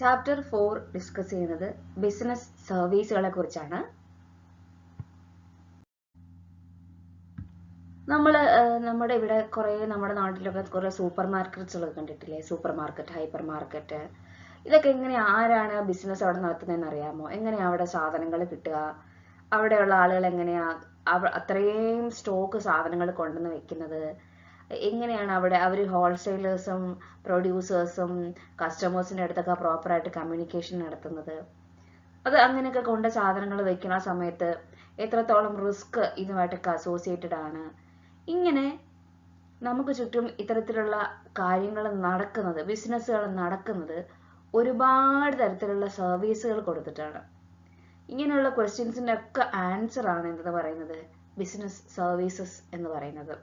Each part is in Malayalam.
ചാപ്റ്റർ 4 ഡിസ്കസ് ചെയ്യുന്നത് ബിസിനസ് സർവീസുകളെ കുറിച്ചാണ്. നമ്മുടെ ഇവിടെ നമ്മുടെ നാട്ടിലൊക്കെ കുറെ സൂപ്പർ മാർക്കറ്റ്സുകൾ കണ്ടിട്ടില്ലേ? സൂപ്പർ മാർക്കറ്റ്, ഹൈപ്പർ മാർക്കറ്റ്, ഇതൊക്കെ ആരാണ് ബിസിനസ് അവിടെ നടത്തുന്നതെന്ന് അറിയാമോ? എങ്ങനെയാ അവിടെ സാധനങ്ങൾ കിട്ടുക? അവിടെയുള്ള ആളുകൾ എങ്ങനെയാ അത്രയും സ്റ്റോക്ക് സാധനങ്ങൾ കൊണ്ടുവന്ന് വെക്കുന്നത്? എങ്ങനെയാണ് അവിടെ അവർ ഹോൾസെയിലേഴ്സും പ്രൊഡ്യൂസേഴ്സും കസ്റ്റമേഴ്സിൻ്റെ അടുത്തൊക്കെ പ്രോപ്പറായിട്ട് കമ്മ്യൂണിക്കേഷൻ നടത്തുന്നത്? അത് അങ്ങനെയൊക്കെ കൊണ്ട് സാധനങ്ങൾ വെക്കുന്ന സമയത്ത് എത്രത്തോളം റിസ്ക് ഇതുമായിട്ടൊക്കെ അസോസിയേറ്റഡ് ആണ്? ഇങ്ങനെ നമുക്ക് ചുറ്റും ഇത്തരത്തിലുള്ള കാര്യങ്ങൾ നടക്കുന്നത്, ബിസിനസ്സുകൾ നടക്കുന്നത് ഒരുപാട് തരത്തിലുള്ള സർവീസുകൾ കൊടുത്തിട്ടാണ്. ഇങ്ങനെയുള്ള ക്വസ്റ്റ്യൻസിൻ്റെ ഒക്കെ ആൻസർ ആണ് എന്തെന്ന് പറയുന്നത് ബിസിനസ് സർവീസസ് എന്ന് പറയുന്നത്.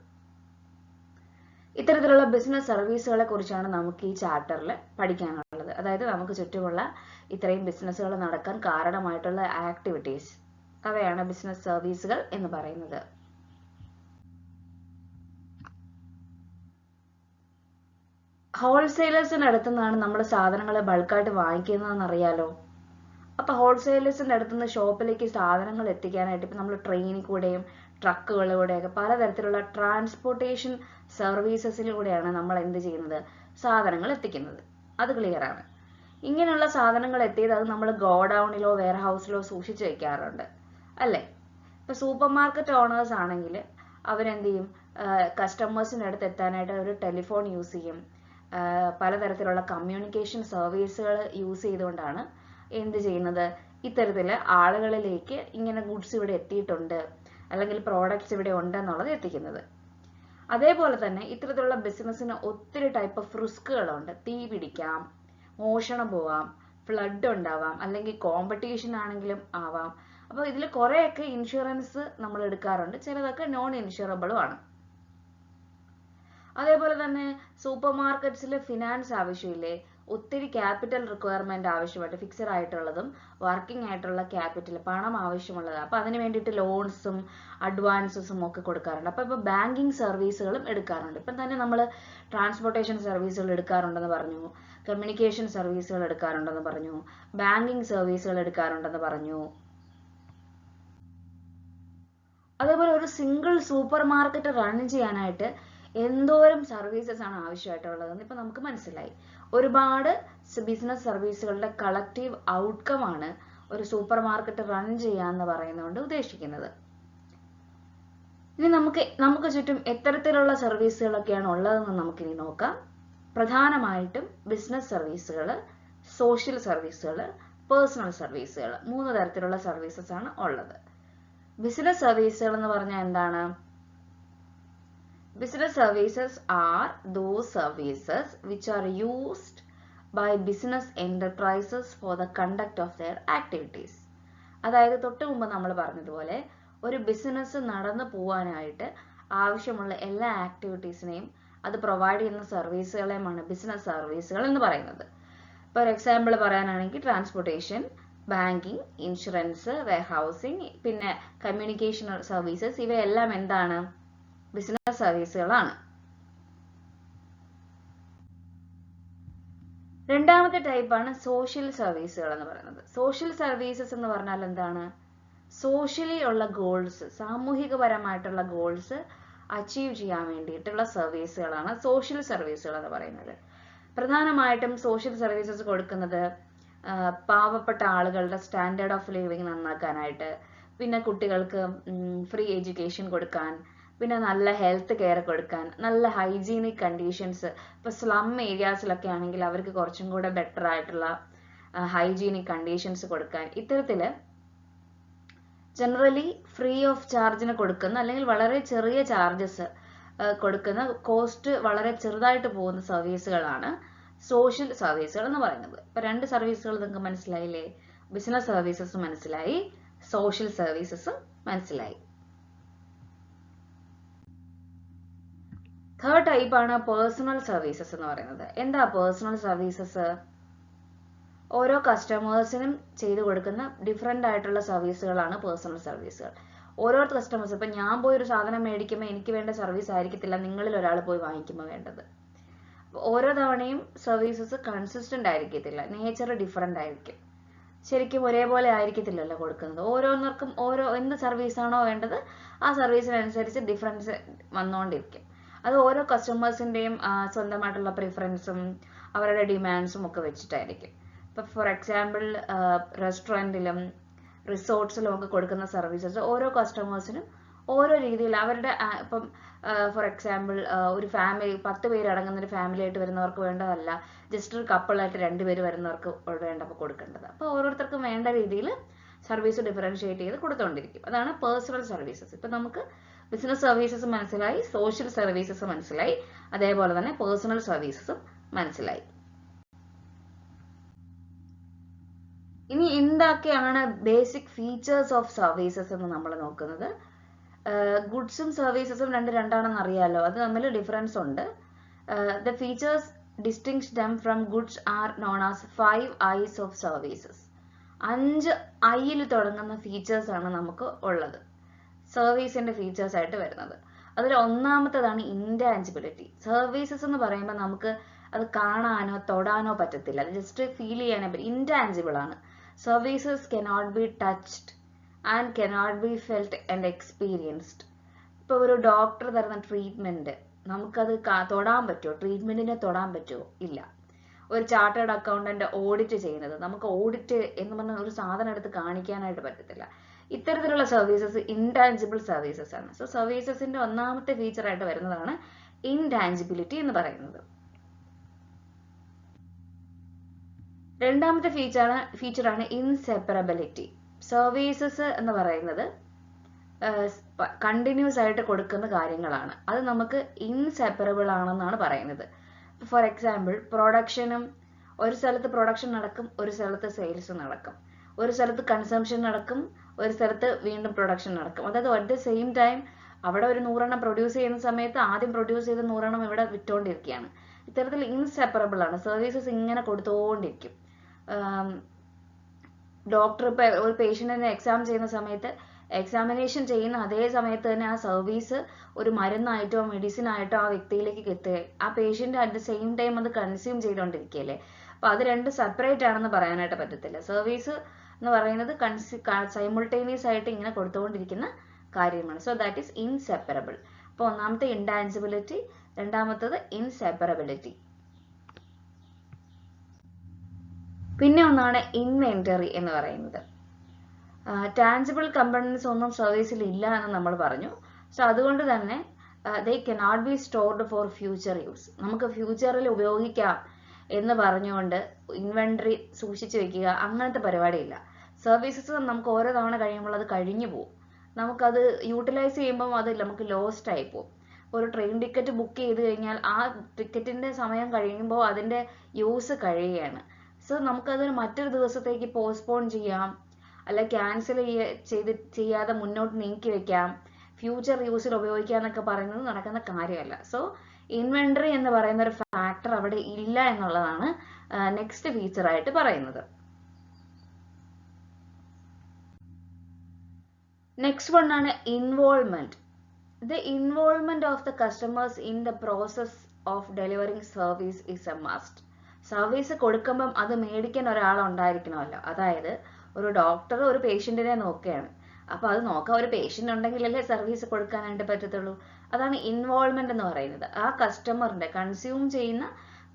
ഇത്തരത്തിലുള്ള ബിസിനസ് സർവീസുകളെ കുറിച്ചാണ് നമുക്ക് ഈ ചാപ്റ്ററിൽ പഠിക്കാനുള്ളത്. അതായത് നമുക്ക് ചുറ്റുമുള്ള ഇത്രയും ബിസിനസ്സുകൾ നടക്കാൻ കാരണമായിട്ടുള്ള ആക്ടിവിറ്റീസ്, അവയാണ് ബിസിനസ് സർവീസുകൾ എന്ന് പറയുന്നത്. ഹോൾസെയിലേഴ്സിന്റെ അടുത്തു നിന്നാണ് നമ്മൾ സാധനങ്ങൾ ബൾക്കായിട്ട് വാങ്ങിക്കുന്നതെന്ന് അറിയാലോ. അപ്പൊ ഹോൾസെയിലേഴ്സിന്റെ അടുത്തുനിന്ന് ഷോപ്പിലേക്ക് സാധനങ്ങൾ എത്തിക്കാനായിട്ട് ഇപ്പൊ നമ്മൾ ട്രെയിനിൽ കൂടെയും ട്രക്കുകളിലൂടെയൊക്കെ പലതരത്തിലുള്ള ട്രാൻസ്പോർട്ടേഷൻ സർവീസസിലൂടെയാണ് നമ്മൾ എന്ത് ചെയ്യുന്നത്, സാധനങ്ങൾ എത്തിക്കുന്നത്. അത് ക്ലിയർ ആണ്. ഇങ്ങനെയുള്ള സാധനങ്ങൾ എത്തിയത് അത് നമ്മൾ ഗോഡൌണിലോ വെയർ ഹൗസിലോ സൂക്ഷിച്ചു വെക്കാറുണ്ട് അല്ലേ? ഇപ്പൊ സൂപ്പർ മാർക്കറ്റ് ഓണേഴ്സ് ആണെങ്കിൽ അവരെന്ത് ചെയ്യും, കസ്റ്റമേഴ്സിൻ്റെ അടുത്ത് എത്താനായിട്ട് ഒരു ടെലിഫോൺ യൂസ് ചെയ്യും. പലതരത്തിലുള്ള കമ്മ്യൂണിക്കേഷൻ സർവീസുകൾ യൂസ് ചെയ്തുകൊണ്ടാണ് എന്ത് ചെയ്യുന്നത്, ഇത്തരത്തില് ആളുകളിലേക്ക് ഇങ്ങനെ ഗുഡ്സ് ഇവിടെ എത്തിയിട്ടുണ്ട് അല്ലെങ്കിൽ പ്രോഡക്ട്സ് ഇവിടെ ഉണ്ടെന്നുള്ളത് എത്തിക്കുന്നത്. അതേപോലെ തന്നെ ഇത്തരത്തിലുള്ള ബിസിനസ്സിന് ഒത്തിരി ടൈപ്പ് ഓഫ് റിസ്കുകളുണ്ട്. തീ പിടിക്കാം, മോഷണം പോവാം, ഫ്ലഡ് ഉണ്ടാവാം, അല്ലെങ്കിൽ കോമ്പറ്റീഷൻ ആണെങ്കിലും ആവാം. അപ്പോൾ ഇതിൽ കുറേയൊക്കെ ഇൻഷുറൻസ് നമ്മൾ എടുക്കാറുണ്ട്, ചിലതൊക്കെ നോൺ ഇൻഷുറബിളും ആണ്. അതേപോലെ തന്നെ സൂപ്പർ മാർക്കറ്റ്സിൽ ഫിനാൻസ് ആവശ്യമില്ലേ? ഒത്തിരി ക്യാപിറ്റൽ റിക്വയർമെന്റ് ആവശ്യമായിട്ട് ഫിക്സഡ് ആയിട്ടുള്ളതും വർക്കിംഗ് ആയിട്ടുള്ള ക്യാപിറ്റൽ, പണം ആവശ്യമുള്ളത്. അപ്പൊ അതിന് വേണ്ടിയിട്ട് ലോൺസും അഡ്വാൻസസും ഒക്കെ കൊടുക്കാറുണ്ട്. അപ്പൊ ബാങ്കിങ് സർവീസുകളും എടുക്കാറുണ്ട്. ഇപ്പം തന്നെ നമ്മൾ ട്രാൻസ്പോർട്ടേഷൻ സർവീസുകൾ എടുക്കാറുണ്ടെന്ന് പറഞ്ഞു, കമ്മ്യൂണിക്കേഷൻ സർവീസുകൾ എടുക്കാറുണ്ടെന്ന് പറഞ്ഞു, ബാങ്കിങ് സർവീസുകൾ എടുക്കാറുണ്ടെന്ന് പറഞ്ഞു. അതേപോലെ ഒരു സിംഗിൾ സൂപ്പർ മാർക്കറ്റ് റൺ ചെയ്യാനായിട്ട് എന്തോരം സർവീസസ് ആണ് ആവശ്യമായിട്ടുള്ളതെന്ന് ഇപ്പൊ നമുക്ക് മനസ്സിലായി. ഒരുപാട് ബിസിനസ് സർവീസുകളുടെ കളക്റ്റീവ് ഔട്ട്കം ആണ് ഒരു സൂപ്പർ മാർക്കറ്റ് റൺ ചെയ്യാന്ന് പറയുന്നതുകൊണ്ട് ഉദ്ദേശിക്കുന്നത്. ഇനി നമുക്ക് ചുറ്റും എത്തരത്തിലുള്ള സർവീസുകളൊക്കെയാണ് ഉള്ളതെന്ന് നമുക്കിനി നോക്കാം. പ്രധാനമായിട്ടും ബിസിനസ് സർവീസുകൾ, സോഷ്യൽ സർവീസുകൾ, പേഴ്സണൽ സർവീസുകൾ, 3 തരത്തിലുള്ള സർവീസസ് ആണ് ഉള്ളത്. ബിസിനസ് സർവീസുകൾ എന്ന് പറഞ്ഞാൽ എന്താണ്? Business services are those services which are used by business enterprises for the conduct of their activities. അതായത് തൊട്ട് മുമ്പ് നമ്മൾ പറഞ്ഞതുപോലെ ഒരു ബിസിനസ് നടന്നു പോവാനായിട്ട് ആവശ്യമുള്ള എല്ലാ ആക്ടിവിറ്റീസിനെയും അത് പ്രൊവൈഡ് ചെയ്യുന്ന സർവീസുകളെയുമാണ് ബിസിനസ് സർവീസുകൾ എന്ന് പറയുന്നത്. ഫോർ എക്സാമ്പിൾ പറയാനാണെങ്കിൽ ട്രാൻസ്പോർട്ടേഷൻ, ബാങ്കിങ്, ഇൻഷുറൻസ്, വെയർഹൗസിംഗ്, പിന്നെ കമ്മ്യൂണിക്കേഷൻ സർവീസസ്, ഇവയെല്ലാം എന്താണ്? ബിസിനസ് സർവീസുകളാണ്. രണ്ടാമത്തെ ടൈപ്പാണ് സോഷ്യൽ സർവീസുകൾ എന്ന് പറയുന്നത്. സോഷ്യൽ സർവീസസ് എന്ന് പറഞ്ഞാൽ എന്താണ്? സോഷ്യലി ഉള്ള ഗോൾസ്, സാമൂഹികപരമായിട്ടുള്ള ഗോൾസ് അച്ചീവ് ചെയ്യാൻ വേണ്ടിയിട്ടുള്ള സർവീസുകളാണ് സോഷ്യൽ സർവീസുകൾ എന്ന് പറയുന്നത്. പ്രധാനമായിട്ടും സോഷ്യൽ സർവീസസ് കൊടുക്കുന്നത് പാവപ്പെട്ട ആളുകളുടെ സ്റ്റാൻഡേർഡ് ഓഫ് ലിവിങ് നന്നാക്കാനായിട്ട്, പിന്നെ കുട്ടികൾക്ക് ഫ്രീ എഡ്യൂക്കേഷൻ കൊടുക്കാൻ, പിന്നെ നല്ല ഹെൽത്ത് കെയർ കൊടുക്കാൻ, നല്ല ഹൈജീനിക് കണ്ടീഷൻസ്. ഇപ്പൊ സ്ലം ഏരിയാസിലൊക്കെ ആണെങ്കിൽ അവർക്ക് കുറച്ചും കൂടെ ബെറ്റർ ആയിട്ടുള്ള ഹൈജീനിക് കണ്ടീഷൻസ് കൊടുക്കാൻ, ഇത്തരത്തില് ജനറലി ഫ്രീ ഓഫ് ചാർജിന് കൊടുക്കുന്ന അല്ലെങ്കിൽ വളരെ ചെറിയ ചാർജസ് കൊടുക്കുന്ന, കോസ്റ്റ് വളരെ ചെറുതായിട്ട് പോകുന്ന സർവീസുകളാണ് സോഷ്യൽ സർവീസുകൾ എന്ന് പറയുന്നത്. ഇപ്പൊ 2 സർവീസുകൾ നിങ്ങൾക്ക് മനസ്സിലായില്ലേ? ബിസിനസ് സർവീസസും മനസ്സിലായി, സോഷ്യൽ സർവീസസും മനസ്സിലായി. തേർഡ് ടൈപ്പാണ് പേഴ്സണൽ സർവീസസ് എന്ന് പറയുന്നത്. എന്താ പേഴ്സണൽ സർവീസസ്? ഓരോ കസ്റ്റമേഴ്സിനും ചെയ്തു കൊടുക്കുന്ന ഡിഫറെൻ്റ് ആയിട്ടുള്ള സർവീസുകളാണ് പേഴ്സണൽ സർവീസുകൾ. ഓരോ കസ്റ്റമേഴ്സ്, ഇപ്പം ഞാൻ പോയി ഒരു സാധനം മേടിക്കുമ്പോൾ എനിക്ക് വേണ്ട സർവീസ് ആയിരിക്കത്തില്ല നിങ്ങളിൽ ഒരാൾ പോയി വാങ്ങിക്കുമ്പോൾ വേണ്ടത്. ഓരോ തവണയും സർവീസസ് കൺസിസ്റ്റന്റ് ആയിരിക്കത്തില്ല, നേച്ചർ ഡിഫറെന്റ് ആയിരിക്കും. ശരിക്കും ഒരേപോലെ ആയിരിക്കത്തില്ലല്ലോ കൊടുക്കുന്നത്. ഓരോരുത്തർക്കും എന്ത് സർവീസാണോ വേണ്ടത് ആ സർവീസിനനുസരിച്ച് ഡിഫറൻസ് വന്നുകൊണ്ടിരിക്കും. അത് ഓരോ കസ്റ്റമേഴ്സിന്റെയും സ്വന്തമായിട്ടുള്ള പ്രിഫറൻസും അവരുടെ ഡിമാൻഡ്സും ഒക്കെ വെച്ചിട്ടായിരിക്കും. ഇപ്പം ഫോർ എക്സാമ്പിൾ റെസ്റ്റോറൻറ്റിലും റിസോർട്ട്സിലും ഒക്കെ കൊടുക്കുന്ന സർവീസസ് ഓരോ കസ്റ്റമേഴ്സിനും ഓരോ രീതിയിൽ അവരുടെ ഇപ്പം ഫോർ എക്സാമ്പിൾ ഒരു ഫാമിലി 10 പേര് അടങ്ങുന്ന ഒരു ഫാമിലി ആയിട്ട് വരുന്നവർക്ക് വേണ്ടതല്ല, ജസ്റ്റ് ഒരു കപ്പിളായിട്ട് 2 പേര് വരുന്നവർക്ക് വേണ്ടപ്പോൾ കൊടുക്കേണ്ടത്. അപ്പോൾ ഓരോരുത്തർക്കും വേണ്ട രീതിയിൽ സർവീസ് ഡിഫറൻഷിയേറ്റ് ചെയ്ത് കൊടുത്തുകൊണ്ടിരിക്കും. അതാണ് പേഴ്സണൽ സർവീസസ്. ഇപ്പം നമുക്ക് ബിസിനസ് സർവീസസ് മനസ്സിലായി, സോഷ്യൽ സർവീസസ് മനസ്സിലായി, അതേപോലെ തന്നെ പേഴ്സണൽ സർവീസസും മനസ്സിലായി. ഇനി എന്തൊക്കെയാണ് ബേസിക് ഫീച്ചേഴ്സ് ഓഫ് സർവീസസ് എന്ന് നമ്മൾ നോക്കുന്നത്. ഗുഡ്സും സർവീസസും രണ്ടാണെന്ന് അറിയാലോ, അത് തമ്മിൽ ഡിഫറൻസ് ഉണ്ട്. The features distinguish them from goods are known as 5 I's of services. 5 I'ൽ തുടങ്ങുന്ന ഫീച്ചേഴ്സ് ആണ് നമുക്ക് ഉള്ളത്, സർവീസിന്റെ ഫീച്ചേഴ്സ് ആയിട്ട് വരുന്നത്. അതിൽ ഒന്നാമത്തേതാണ് ഇൻടാഞ്ചിബിലിറ്റി. സർവീസസ് എന്ന് പറയുമ്പോൾ നമുക്ക് അത് കാണാനോ തൊടാനോ പറ്റത്തില്ല, അത് ജസ്റ്റ് ഫീൽ ചെയ്യാനേ പറ്റും. ഇൻടാഞ്ചിബിൾ ആണ്. Services cannot be touched and cannot be felt and experienced. ഇപ്പോൾ ഒരു ഡോക്ടർ തരുന്ന ട്രീറ്റ്മെന്റ് നമുക്കത് തൊടാൻ പറ്റുമോ? ട്രീറ്റ്മെന്റിനെ തൊടാൻ പറ്റുമോ? ഇല്ല. ഒരു ചാർട്ടേഡ് അക്കൗണ്ടന്റ് ഓഡിറ്റ് ചെയ്യുന്നത് നമുക്ക് ഓഡിറ്റ് എന്ന് പറഞ്ഞ ഒരു സാധനം എടുത്ത് കാണിക്കാനായിട്ട് പറ്റത്തില്ല. ഇത്തരത്തിലുള്ള സർവീസസ് ഇൻടാഞ്ചിബിൾ സർവീസസ് ആണ്. സോ സർവീസസിന്റെ ഒന്നാമത്തെ ഫീച്ചർ ആയിട്ട് വരുന്നതാണ് ഇൻടാഞ്ചിബിലിറ്റി എന്ന് പറയുന്നത്. രണ്ടാമത്തെ ഫീച്ചറാണ് ഇൻസെപ്പറബിലിറ്റി. സർവീസസ് എന്ന് പറയുന്നത് കണ്ടിന്യൂസ് ആയിട്ട് കൊടുക്കുന്ന കാര്യങ്ങളാണ്, അത് നമുക്ക് ഇൻസെപ്പറബിൾ ആണെന്നാണ് പറയുന്നത്. ഫോർ എക്സാമ്പിൾ പ്രൊഡക്ഷനും, ഒരു സ്ഥലത്ത് പ്രൊഡക്ഷൻ നടക്കും, ഒരു സ്ഥലത്ത് സെയിൽസ് നടക്കും, ഒരു സ്ഥലത്ത് കൺസംഷൻ നടക്കും, ഒരു സ്ഥലത്ത് വീണ്ടും പ്രൊഡക്ഷൻ നടക്കും. അതായത് അറ്റ് ദ സെയിം ടൈം അവിടെ ഒരു 100 എണ്ണം പ്രൊഡ്യൂസ് ചെയ്യുന്ന സമയത്ത് ആദ്യം പ്രൊഡ്യൂസ് ചെയ്ത 100 എണ്ണം ഇവിടെ വിറ്റുകൊണ്ടിരിക്കുകയാണ്. ഇത്തരത്തിൽ ഇൻസെപ്പറബിൾ ആണ്. സർവീസസ് ഇങ്ങനെ കൊടുത്തുകൊണ്ടിരിക്കും. ഡോക്ടർ ഇപ്പോൾ ഒരു പേഷ്യന്റിനെ എക്സാം ചെയ്യുന്ന സമയത്ത് എക്സാമിനേഷൻ ചെയ്യുന്ന അതേ സമയത്ത് തന്നെ ആ സർവീസ് ഒരു മരുന്നായിട്ടോ മെഡിസിൻ ആയിട്ടോ ആ വ്യക്തിയിലേക്ക് എത്തുക, ആ patient at the same time അത് കൺസ്യൂം ചെയ്തുകൊണ്ടിരിക്കുകയല്ലേ. അപ്പൊ അത് രണ്ട് സെപ്പറേറ്റ് ആണെന്ന് പറയാനായിട്ട് പറ്റത്തില്ല. സർവീസ് എന്ന് പറയുന്നത് സൈമിൾട്ടേനിയസ് ആയിട്ട് ഇങ്ങനെ കൊടുത്തുകൊണ്ടിരിക്കുന്ന കാര്യമാണ്. So that is inseparable. അപ്പോൾ ഒന്നാമത്തെ ഇൻടാഞ്ചിബിലിറ്റി, രണ്ടാമത്തത് ഇൻസെപ്പറബിലിറ്റി. പിന്നെ ഒന്നാണ് ഇൻവെന്ററി എന്ന് പറയുന്നത്. ടാഞ്ചിബിൾ കമ്പണൻസ് ഒന്നും സർവീസിൽ ഇല്ല എന്ന് നമ്മൾ പറഞ്ഞു. സോ അതുകൊണ്ട് തന്നെ they cannot be stored for future use. നമുക്ക് ഫ്യൂച്ചറിൽ ഉപയോഗിക്കാം എന്ന് പറഞ്ഞുകൊണ്ട് ഇൻവെന്ററി സൂക്ഷിച്ചു വെക്കുക അങ്ങനത്തെ പരിപാടിയില്ല. സർവീസസ് നമുക്ക് ഓരോ തവണ കഴിയുമ്പോൾ അത് കഴിഞ്ഞു പോകും. നമുക്കത് യൂട്ടിലൈസ് ചെയ്യുമ്പോൾ അത് നമുക്ക് ലോസ്റ്റ് ആയി പോകും. ഒരു ട്രെയിൻ ടിക്കറ്റ് ബുക്ക് ചെയ്ത് കഴിഞ്ഞാൽ ആ ടിക്കറ്റിന്റെ സമയം കഴിയുമ്പോൾ അതിന്റെ യൂസ് കഴിയുകയാണ്. സോ നമുക്കത് മറ്റൊരു ദിവസത്തേക്ക് പോസ്റ്റ്പോൺ ചെയ്യാം, അല്ല ക്യാൻസൽ ചെയ്യാതെ മുന്നോട്ട് നീക്കി വെക്കാം, ഫ്യൂച്ചർ യൂസിൽ ഉപയോഗിക്കുക എന്നൊക്കെ പറയുന്നത് നടക്കുന്ന കാര്യമല്ല. സോ ഇൻവെന്ററി എന്ന് പറയുന്ന ഒരു ഫാക്ടർ അവിടെ ഇല്ല എന്നുള്ളതാണ് നെക്സ്റ്റ് ഫീച്ചർ ആയിട്ട് പറയുന്നത്. നെക്സ്റ്റ് വൺ ആണ് involvement. The involvement of the customers in the process of delivering service is A must. Service കൊടുക്കുമ്പം അത് മേടിക്കാൻ ഒരാളുണ്ടായിരിക്കണമല്ലോ. അതായത് ഒരു ഡോക്ടർ ഒരു പേഷ്യന്റിനെ നോക്കുകയാണ്, അപ്പൊ അത് നോക്കാൻ ഒരു പേഷ്യന്റ് ഉണ്ടെങ്കിലല്ലേ സർവീസ് കൊടുക്കാനായിട്ട് പറ്റത്തുള്ളൂ. അതാണ് ഇൻവോൾവ്മെന്റ് എന്ന് പറയുന്നത്. ആ കസ്റ്റമറിന്റെ കൺസ്യൂം ചെയ്യുന്ന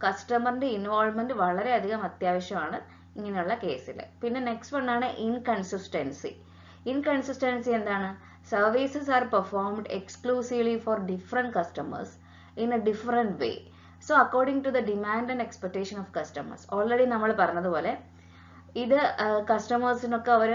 കസ്റ്റമറിന്റെ ഇൻവോൾവ്മെന്റ് വളരെയധികം അത്യാവശ്യമാണ് ഇങ്ങനെയുള്ള കേസിൽ. പിന്നെ നെക്സ്റ്റ് വൺ ആണ് ഇൻകൺസിസ്റ്റൻസി. ഇൻകൺസിസ്റ്റൻസി എന്താണ്? Services are performed exclusively for different customers in a different way. So according to the demand and expectation of customers. Already നമ്മൾ പറഞ്ഞതുപോലെ ഇത് കസ്റ്റമേഴ്സിനൊക്കെ അവർ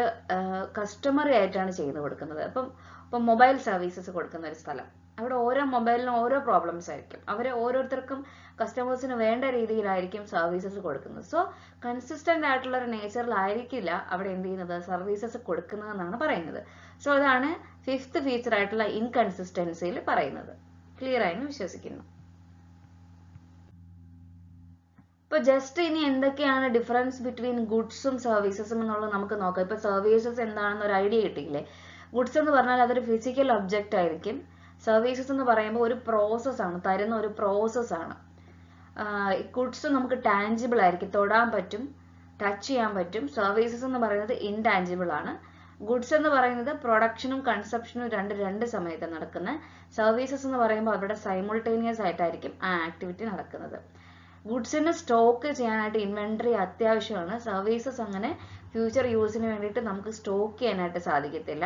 കസ്റ്റമറി ആയിട്ടാണ് ചെയ്തു കൊടുക്കുന്നത്. ഇപ്പം മൊബൈൽ സർവീസസ് കൊടുക്കുന്ന ഒരു സ്ഥലം, അവിടെ ഓരോ മൊബൈലിനും ഓരോ പ്രോബ്ലംസ് ആയിരിക്കും. അവർ ഓരോരുത്തർക്കും കസ്റ്റമേഴ്സിന് വേണ്ട രീതിയിലായിരിക്കും സർവീസസ് കൊടുക്കുന്നത്. സോ കൺസിസ്റ്റന്റ് ആയിട്ടുള്ള ഒരു നേച്ചറിലായിരിക്കില്ല അവിടെ എന്ത് ചെയ്യുന്നത്, സർവീസസ് കൊടുക്കുന്നതെന്നാണ് പറയുന്നത്. സോ അതാണ് ഫിഫ്ത്ത് ഫീച്ചർ ആയിട്ടുള്ള ഇൻകൺസിസ്റ്റൻസിയിൽ പറയുന്നത്. ക്ലിയർ ആയെന്ന് വിശ്വസിക്കുന്നു. ഇപ്പൊ ജസ്റ്റ് ഇനി എന്തൊക്കെയാണ് ഡിഫറൻസ് ബിറ്റ്വീൻ ഗുഡ്സും സർവീസസും എന്നുള്ളത് നമുക്ക് നോക്കാം. ഇപ്പൊ സർവീസസ് എന്താണെന്ന് ഒരു ഐഡിയ കിട്ടിയില്ലേ? ഗുഡ്സ് എന്ന് പറഞ്ഞാൽ അതൊരു ഫിസിക്കൽ ഒബ്ജക്റ്റ് ആയിരിക്കും. സർവീസസ് എന്ന് പറയുമ്പോൾ ഒരു പ്രോസസ് ആണ്, തരുന്ന ഒരു പ്രോസസ് ആണ്. ഗുഡ്സ് നമുക്ക് ടാഞ്ചിബിൾ ആയിരിക്കും, തൊടാൻ പറ്റും, ടച്ച് ചെയ്യാൻ പറ്റും. സർവീസസ് എന്ന് പറയുന്നത് ഇൻടാഞ്ചിബിൾ ആണ്. ഗുഡ്സ് എന്ന് പറയുന്നത് പ്രൊഡക്ഷനും കൺസപ്ഷനും രണ്ട് സമയത്ത് നടക്കുന്നത്. സർവീസസ് എന്ന് പറയുമ്പോൾ അവിടെ സൈമിൾട്ടേനിയസ് ആയിട്ടായിരിക്കും ആ ആക്ടിവിറ്റി നടക്കുന്നത്. ഗുഡ്സിന് സ്റ്റോക്ക് ചെയ്യാനായിട്ട് ഇൻവെന്ററി അത്യാവശ്യമാണ്. സർവീസസ് അങ്ങനെ ഫ്യൂച്ചർ യൂസിന് വേണ്ടിയിട്ട് നമുക്ക് സ്റ്റോക്ക് ചെയ്യാനായിട്ട് സാധിക്കത്തില്ല.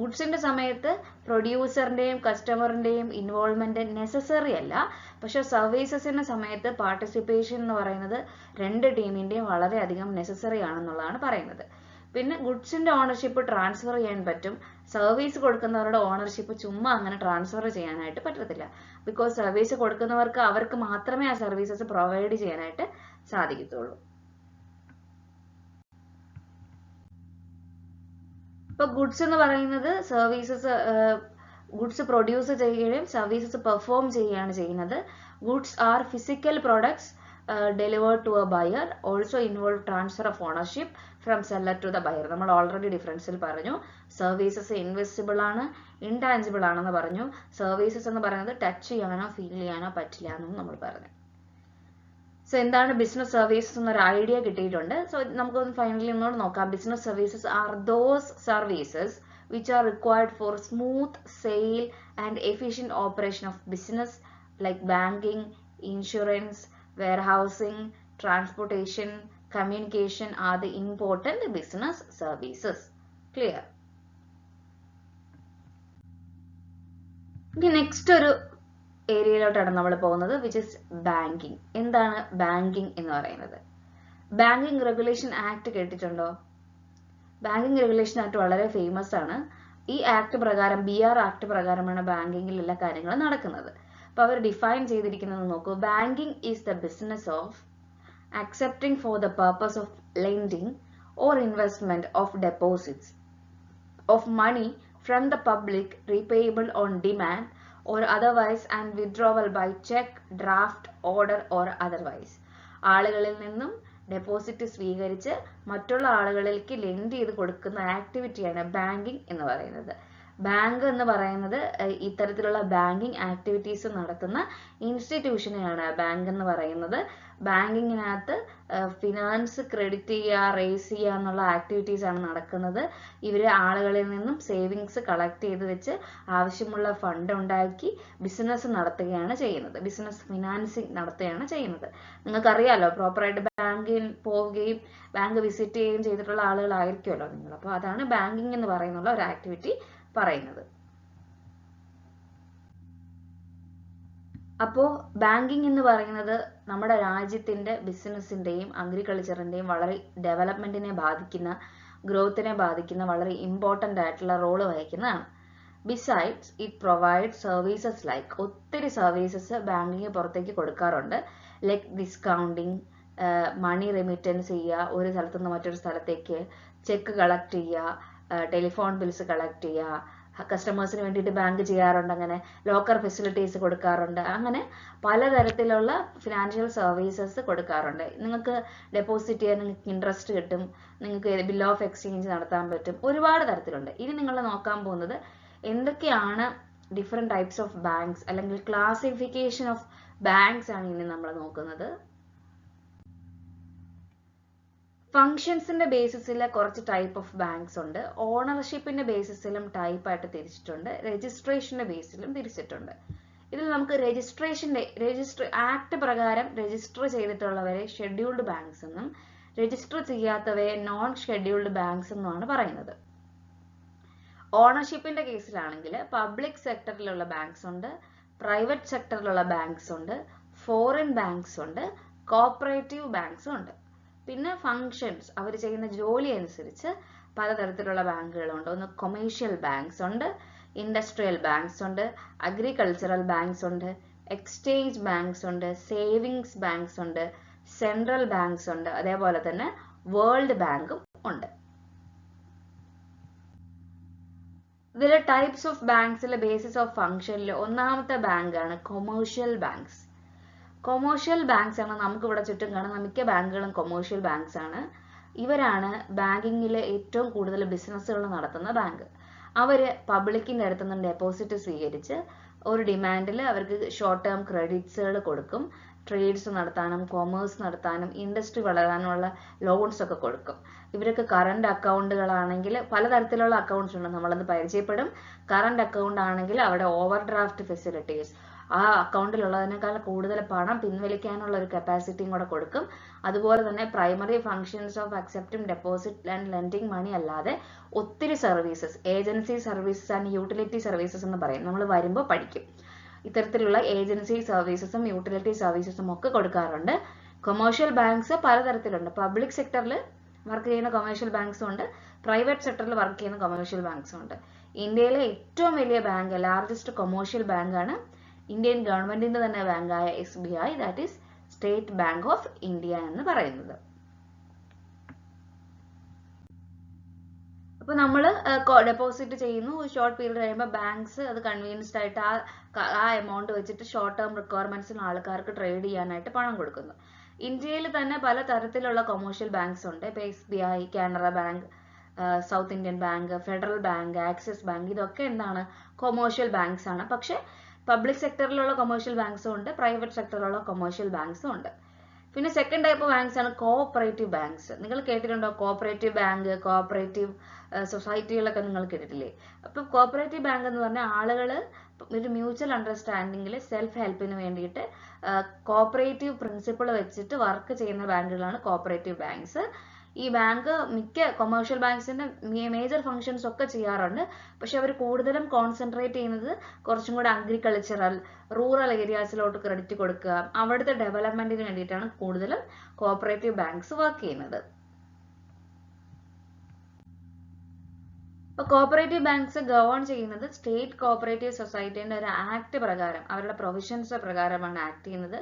ഗുഡ്സിന്റെ സമയത്ത് പ്രൊഡ്യൂസറിന്റെയും കസ്റ്റമറിന്റെയും ഇൻവോൾവ്മെന്റ് നെസസറി അല്ല. പക്ഷെ സർവീസസിന്റെ സമയത്ത് പാർട്ടിസിപ്പേഷൻ എന്ന് പറയുന്നത് രണ്ട് ടീമിന്റെയും വളരെയധികം നെസസറി ആണെന്നുള്ളതാണ് പറയുന്നത്. പിന്നെ ഗുഡ്സിന്റെ ഓണർഷിപ്പ് ട്രാൻസ്ഫർ ചെയ്യാൻ പറ്റും. സർവീസ് കൊടുക്കുന്നവരുടെ ഓണർഷിപ്പ് ചുമ്മാ അങ്ങനെ ട്രാൻസ്ഫർ ചെയ്യാനായിട്ട് പറ്റത്തില്ല. ബിക്കോസ് സർവീസ് കൊടുക്കുന്നവർക്ക് അവർക്ക് മാത്രമേ ആ സർവീസസ് പ്രൊവൈഡ് ചെയ്യാനായിട്ട് സാധിക്കത്തുള്ളൂ. ഇപ്പൊ ഗുഡ്സ് എന്ന് പറയുന്നത് സർവീസസ്, ഗുഡ്സ് പ്രൊഡ്യൂസ് ചെയ്യുകയും സർവീസസ് പെർഫോം ചെയ്യുകയാണ് ചെയ്യുന്നത്. Goods are physical products delivered to a buyer, also involve transfer of ownership from seller to the buyer. നമ്മൾ ഓൾറെഡി ഡിഫറൻസിൽ പറഞ്ഞു. സർവീസസ് ഇൻവെസിബിൾ ആണ്, ഇൻടാഞ്ചിബിൾ ആണെന്ന് പറഞ്ഞു. സർവീസസ് എന്ന് പറയുന്നത് ടച്ച് ചെയ്യാനോ ഫീൽ ചെയ്യാനോ പറ്റില്ല എന്നും നമ്മൾ പറഞ്ഞു. സോ എന്താണ് ബിസിനസ് സർവീസസ് എന്നൊരു ഐഡിയ കിട്ടിയിട്ടുണ്ട്. സോ നമുക്കൊന്ന് ഫൈനലി ഒന്നുകൂടെ നോക്കാം. Business services are those services which are required for smooth sale and efficient operation of business like banking, insurance, warehousing, transportation, communication are the important business services. Clear? ഇനി നെക്സ്റ്റ് ഒരു ഏരിയയിലോട്ടാണ് നമ്മൾ പോകുന്നത്, വിച്ച് ഇസ് ബാങ്കിങ്. എന്താണ് ബാങ്കിങ് എന്ന് പറയുന്നത്? ബാങ്കിങ് റെഗുലേഷൻ ആക്ട് കേട്ടിട്ടുണ്ടോ? ബാങ്കിങ് റെഗുലേഷൻ ആക്ട് വളരെ ഫേമസ് ആണ്. ഈ ആക്ട് പ്രകാരം, BR ആക്ട് പ്രകാരമാണ് ബാങ്കിങ്ങിൽ എല്ലാ കാര്യങ്ങളും നടക്കുന്നത്. അപ്പൊ അവർ ഡിഫൈൻ ചെയ്തിരിക്കുന്നത് നോക്കൂ. Banking is the business of accepting for the purpose of lending or investment of deposits of money from the public, repayable on demand or otherwise, and withdrawal by check, draft, order or otherwise. ആളുകളിൽ നിന്നും ഡെപ്പോസിറ്റ് സ്വീകരിച്ച് മറ്റുള്ള ആളുകളിലേക്ക് ലെൻഡ് ചെയ്ത് കൊടുക്കുന്ന ആക്ടിവിറ്റിയാണ് ബാങ്കിങ് എന്ന് പറയുന്നത്. ബാങ്ക് എന്ന് പറയുന്നത് ഇത്തരത്തിലുള്ള ബാങ്കിങ് ആക്ടിവിറ്റീസ് നടത്തുന്ന ഇൻസ്റ്റിറ്റ്യൂഷനെയാണ് ബാങ്ക് എന്ന് പറയുന്നത്. ബാങ്കിങ്ങിനകത്ത് ഫിനാൻസ് ക്രെഡിറ്റ് ചെയ്യുക, റേസ് ചെയ്യുക എന്നുള്ള ആക്ടിവിറ്റീസ് ആണ് നടക്കുന്നത്. ഇവർ ആളുകളിൽ നിന്നും സേവിങ്സ് കളക്ട് ചെയ്ത് വെച്ച് ആവശ്യമുള്ള ഫണ്ട് ഉണ്ടാക്കി ബിസിനസ് നടത്തുകയാണ് ചെയ്യുന്നത്. ബിസിനസ് ഫിനാൻസിങ് നടത്തുകയാണ് ചെയ്യുന്നത്. നിങ്ങൾക്കറിയാലോ, പ്രോപ്പറായിട്ട് ബാങ്കിൽ പോവുകയും ബാങ്ക് വിസിറ്റ് ചെയ്യുകയും ചെയ്തിട്ടുള്ള ആളുകളായിരിക്കുമല്ലോ നിങ്ങൾ. അപ്പോൾ അതാണ് ബാങ്കിങ് എന്ന് പറയുന്നുള്ള ഒരു ആക്ടിവിറ്റി പറയുന്നത്. അപ്പോൾ ബാങ്കിങ് എന്ന് പറയുന്നത് നമ്മുടെ രാജ്യത്തിന്റെ ബിസിനസിന്റെയും അഗ്രികൾച്ചറിന്റെയും വളരെ ഡെവലപ്മെന്റിനെ ബാധിക്കുന്ന, ഗ്രോത്തിനെ ബാധിക്കുന്ന വളരെ ഇമ്പോർട്ടൻ്റ് ആയിട്ടുള്ള റോള് വഹിക്കുന്നതാണ്. Besides it provide services like, ഒത്തിരി സർവീസസ് ബാങ്കിങ് പുറത്തേക്ക് കൊടുക്കാറുണ്ട്. ലൈക്ക് ഡിസ്കൗണ്ടിങ്, മണി റെമിറ്റൻസ് ചെയ്യുക, ഒരു സ്ഥലത്തു നിന്ന് മറ്റൊരു സ്ഥലത്തേക്ക്, ചെക്ക് കളക്ട് ചെയ്യുക, ടെലിഫോൺ ബിൽസ് കളക്ട് ചെയ്യുക, കസ്റ്റമേഴ്സിന് വേണ്ടിയിട്ട് ബാങ്ക് ചെയ്യാറുണ്ട്. അങ്ങനെ ലോക്കർ ഫെസിലിറ്റീസ് കൊടുക്കാറുണ്ട്. അങ്ങനെ പലതരത്തിലുള്ള ഫിനാൻഷ്യൽ സർവീസസ് കൊടുക്കാറുണ്ട്. നിങ്ങൾക്ക് ഡെപ്പോസിറ്റ് ചെയ്യാൻ നിങ്ങൾക്ക് ഇൻട്രസ്റ്റ് കിട്ടും, നിങ്ങൾക്ക് ബിൽ ഓഫ് എക്സ്ചേഞ്ച് നടത്താൻ പറ്റും, ഒരുപാട് തരത്തിലുണ്ട്. ഇനി നിങ്ങൾ നോക്കാൻ പോകുന്നത് എന്തൊക്കെയാണ് ഡിഫറെന്റ് ടൈപ്സ് ഓഫ് ബാങ്ക്സ് അല്ലെങ്കിൽ ക്ലാസിഫിക്കേഷൻ ഓഫ് ബാങ്ക്സ് ആണ് ഇനി നമ്മൾ നോക്കുന്നത്. ഫങ്ഷൻസിന്റെ ബേസിസിൽ കുറച്ച് ടൈപ്പ് ഓഫ് ബാങ്ക്സ് ഉണ്ട്. ഓണർഷിപ്പിന്റെ ബേസിസിലും ടൈപ്പ് ആയിട്ട് തിരിച്ചിട്ടുണ്ട്. രജിസ്ട്രേഷന്റെ ബേസിലും തിരിച്ചിട്ടുണ്ട്. ഇതിൽ നമുക്ക് രജിസ്റ്റർ ആക്ട് പ്രകാരം രജിസ്റ്റർ ചെയ്തിട്ടുള്ളവരെ ഷെഡ്യൂൾഡ് ബാങ്ക്സ് എന്നും രജിസ്റ്റർ ചെയ്യാത്തവയെ നോൺ ഷെഡ്യൂൾഡ് ബാങ്ക്സ് എന്നുമാണ് പറയുന്നത്. ഓണർഷിപ്പിന്റെ കേസിലാണെങ്കിൽ പബ്ലിക് സെക്ടറിലുള്ള ബാങ്ക്സ് ഉണ്ട്, പ്രൈവറ്റ് സെക്ടറിലുള്ള ബാങ്ക്സ് ഉണ്ട്, ഫോറിൻ ബാങ്ക്സ് ഉണ്ട്, കോപ്പറേറ്റീവ് ബാങ്ക്സ് ഉണ്ട്. പിന്നെ ഫങ്ഷൻസ്, അവർ ചെയ്യുന്ന ജോലി അനുസരിച്ച് പലതരത്തിലുള്ള ബാങ്കുകളുണ്ട്. ഒന്ന് കൊമേഴ്ഷ്യൽ ബാങ്ക്സ് ഉണ്ട്, ഇൻഡസ്ട്രിയൽ ബാങ്ക്സ് ഉണ്ട്, അഗ്രികൾച്ചറൽ ബാങ്ക്സ് ഉണ്ട്, എക്സ്ചേഞ്ച് ബാങ്ക്സ് ഉണ്ട്, സേവിങ്സ് ബാങ്ക്സ് ഉണ്ട്, സെൻട്രൽ ബാങ്ക്സ് ഉണ്ട്, അതേപോലെ തന്നെ വേൾഡ് ബാങ്കും ഉണ്ട്. ഇതിലെ ടൈപ്സ് ഓഫ് ബാങ്ക്സിലെ ബേസിസ് ഓഫ് ഫങ്ഷനിൽ ഒന്നാമത്തെ ബാങ്കാണ് കൊമേഴ്ഷ്യൽ ബാങ്ക്സ്. കൊമേഴ്ഷ്യൽ ബാങ്ക്സ് ആണ് നമുക്ക് ഇവിടെ ചുറ്റും കാണുന്ന മിക്ക ബാങ്കുകളും കൊമേഴ്ഷ്യൽ ബാങ്ക്സ് ആണ്. ഇവരാണ് ബാങ്കിങ്ങിലെ ഏറ്റവും കൂടുതൽ ബിസിനസ്സുകൾ നടത്തുന്ന ബാങ്ക്. അവര് പബ്ലിക്കിന്റെ അടുത്ത് നിന്ന് ഡെപ്പോസിറ്റ് സ്വീകരിച്ച് ഒരു ഡിമാൻഡിൽ അവർക്ക് ഷോർട്ട് ടേം ക്രെഡിറ്റ്സുകൾ കൊടുക്കും. ട്രേഡ്സ് നടത്താനും കൊമേഴ്സ് നടത്താനും ഇൻഡസ്ട്രി വളരാനുള്ള ലോൺസ് ഒക്കെ കൊടുക്കും. ഇവർക്ക് കറണ്ട് അക്കൗണ്ടുകളാണെങ്കിൽ പലതരത്തിലുള്ള അക്കൗണ്ട്സ് ഉണ്ട്, നമ്മളത് പരിചയപ്പെടും. കറണ്ട് അക്കൗണ്ട് ആണെങ്കിൽ അവിടെ ഓവർ ഡ്രാഫ്റ്റ് ഫെസിലിറ്റീസ്, ആ അക്കൗണ്ടിലുള്ളതിനേക്കാൾ കൂടുതൽ പണം പിൻവലിക്കാനുള്ള ഒരു കപ്പാസിറ്റിയും കൂടെ കൊടുക്കും. അതുപോലെ തന്നെ primary functions of accepting deposit and lending money അല്ലാതെ ഒത്തിരി services, agency services and utility services എന്ന് പറയും, നമ്മൾ വരുമ്പോൾ പഠിക്കും. ഇത്തരത്തിലുള്ള ഏജൻസി സർവീസസും യൂട്ടിലിറ്റി സർവീസസും ഒക്കെ കൊടുക്കാറുണ്ട്. കൊമേഴ്ഷ്യൽ ബാങ്ക്സ് പലതരത്തിലുണ്ട്. പബ്ലിക് സെക്ടറിൽ വർക്ക് ചെയ്യുന്ന കൊമേഴ്ഷ്യൽ ബാങ്ക്സും ഉണ്ട്, പ്രൈവറ്റ് സെക്ടറിൽ വർക്ക് ചെയ്യുന്ന കൊമേഴ്ഷ്യൽ ബാങ്ക്സും ഉണ്ട്. ഇന്ത്യയിലെ ഏറ്റവും വലിയ ബാങ്ക്, ലാർജസ്റ്റ് കൊമേഴ്ഷ്യൽ ബാങ്കാണ് ഇന്ത്യൻ ഗവൺമെന്റിന്റെ തന്നെ ബാങ്കായ SBI, that is state bank of India എന്ന് പറയുന്നത്. അപ്പൊ നമ്മൾ ഡെപ്പോസിറ്റ് ചെയ്യുന്നു, ഷോർട്ട് പീരീഡ് കഴിയുമ്പോൾ ബാങ്ക്സ് അത് കൺവീനിയൻസ്ഡ് ആയിട്ട് ആ എമൗണ്ട് വെച്ചിട്ട് ഷോർട്ട് ടേം റിക്വയർമെന്റ്സിന് ആൾക്കാർക്ക് ട്രേഡ് ചെയ്യാനായിട്ട് പണം കൊടുക്കുന്നു. ഇന്ത്യയിൽ തന്നെ പല തരത്തിലുള്ള കൊമേഴ്ഷ്യൽ ബാങ്ക്സ് ഉണ്ട്. ഇപ്പൊ SBI, Canara bank, south Indian bank, federal bank, axis bank, ഇതൊക്കെ എന്താണ്, കൊമേഴ്ഷ്യൽ ബാങ്ക്സ് ആണ്. പക്ഷെ പബ്ലിക് സെക്ടറിലുള്ള കൊമേഴ്ഷ്യൽ ബാങ്ക്സും ഉണ്ട്, പ്രൈവറ്റ് സെക്ടറിലുള്ള കൊമേഴ്ഷ്യൽ ബാങ്ക്സും ഉണ്ട്. പിന്നെ സെക്കൻഡ് ടൈപ്പ് ബാങ്ക്സ് ആണ് കോഓപ്പറേറ്റീവ് ബാങ്ക്സ്. നിങ്ങൾ കേട്ടിട്ടുണ്ടോ കോഓപ്പറേറ്റീവ് ബാങ്ക്, കോഓപ്പറേറ്റീവ് സൊസൈറ്റികളൊക്കെ നിങ്ങൾ കേട്ടിട്ടില്ലേ? അപ്പൊ കോഓപ്പറേറ്റീവ് ബാങ്ക് എന്ന് പറഞ്ഞാൽ ആളുകൾ ഒരു മ്യൂച്വൽ അണ്ടർസ്റ്റാൻഡിങ്ങിൽ സെൽഫ് ഹെൽപ്പിന് വേണ്ടിയിട്ട് കോഓപ്പറേറ്റീവ് പ്രിൻസിപ്പിൾ വെച്ചിട്ട് വർക്ക് ചെയ്യുന്ന ബാങ്കുകളാണ് കോഓപ്പറേറ്റീവ് ബാങ്ക്സ്. ഈ ബാങ്ക് മിക്ക കൊമേഴ്ഷ്യൽ ബാങ്ക്സിന്റെ മേജർ ഫങ്ഷൻസ് ഒക്കെ ചെയ്യാറുണ്ട്. പക്ഷെ അവർ കൂടുതലും കോൺസെൻട്രേറ്റ് ചെയ്യുന്നത് കുറച്ചും കൂടെ അഗ്രികൾച്ചറൽ, റൂറൽ ഏരിയാസിലോട്ട് ക്രെഡിറ്റ് കൊടുക്കുക, അവിടുത്തെ ഡെവലപ്മെന്റിന് വേണ്ടിയിട്ടാണ് കൂടുതലും കോഓപ്പറേറ്റീവ് ബാങ്ക്സ് വർക്ക് ചെയ്യുന്നത്. അപ്പോൾ കോഓപ്പറേറ്റീവ് ബാങ്ക്സ് ഗവേൺ ചെയ്യുന്നത് സ്റ്റേറ്റ് കോഓപ്പറേറ്റീവ് സൊസൈറ്റിന്റെ ഒരു ആക്ട് പ്രകാരം, അവരുടെ പ്രൊവിഷൻസ് പ്രകാരമാണ് ആക്ട് ചെയ്യുന്നത്.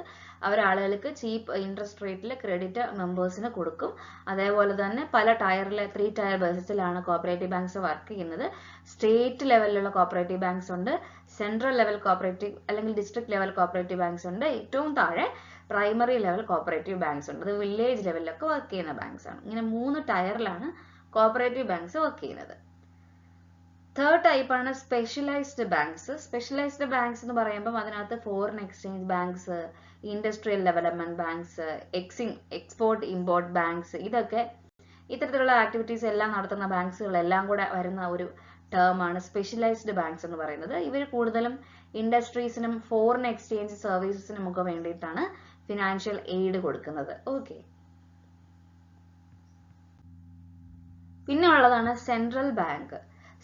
അവർ ആളുകൾക്ക് ചീപ്പ് ഇൻട്രസ്റ്റ് റേറ്റിൽ ക്രെഡിറ്റ് മെമ്പേഴ്സിന് കൊടുക്കും. അതേപോലെ തന്നെ പല ടയറിലെ 3 ടയർ ബേസിസിലാണ് കോഓപ്പറേറ്റീവ് ബാങ്ക്സ് വർക്ക് ചെയ്യുന്നത്. സ്റ്റേറ്റ് ലെവലിലുള്ള കോഓപ്പറേറ്റീവ് ബാങ്ക്സ് ഉണ്ട്, സെൻട്രൽ ലെവൽ കോഓപ്പറേറ്റീവ് അല്ലെങ്കിൽ ഡിസ്ട്രിക്ട് ലെവൽ കോഓപ്പറേറ്റീവ് ബാങ്ക്സ് ഉണ്ട്, ഏറ്റവും താഴെ പ്രൈമറി ലെവൽ കോഓപ്പറേറ്റീവ് ബാങ്ക്സ് ഉണ്ട്. അത് വില്ലേജ് ലെവലിലൊക്കെ വർക്ക് ചെയ്യുന്ന ബാങ്ക്സ് ആണ്. ഇങ്ങനെ 3 ടയറിലാണ് കോഓപ്പറേറ്റീവ് ബാങ്ക്സ് വർക്ക് ചെയ്യുന്നത്. തേർഡ് ടൈപ്പ് ആണ് സ്പെഷ്യലൈസ്ഡ് ബാങ്ക്സ്. സ്പെഷ്യലൈസ്ഡ് ബാങ്ക്സ് എന്ന് പറയുമ്പോൾ അതിനകത്ത് foreign exchange banks, industrial development banks, export import banks, ഇതൊക്കെ ഇത്തരത്തിലുള്ള ആക്ടിവിറ്റീസ് എല്ലാം നടത്തുന്ന ബാങ്ക്സുകളെല്ലാം കൂടെ വരുന്ന ഒരു ടേം ആണ് സ്പെഷ്യലൈസ്ഡ് ബാങ്ക്സ് എന്ന് പറയുന്നത്. ഇവർ കൂടുതലും ഇൻഡസ്ട്രീസിനും ഫോറിൻ എക്സ്ചേഞ്ച് സർവീസസിനും ഒക്കെ വേണ്ടിയിട്ടാണ് ഫിനാൻഷ്യൽ എയ്ഡ് കൊടുക്കുന്നത്. ഓക്കെ, പിന്നെ ഉള്ളതാണ് സെൻട്രൽ ബാങ്ക്.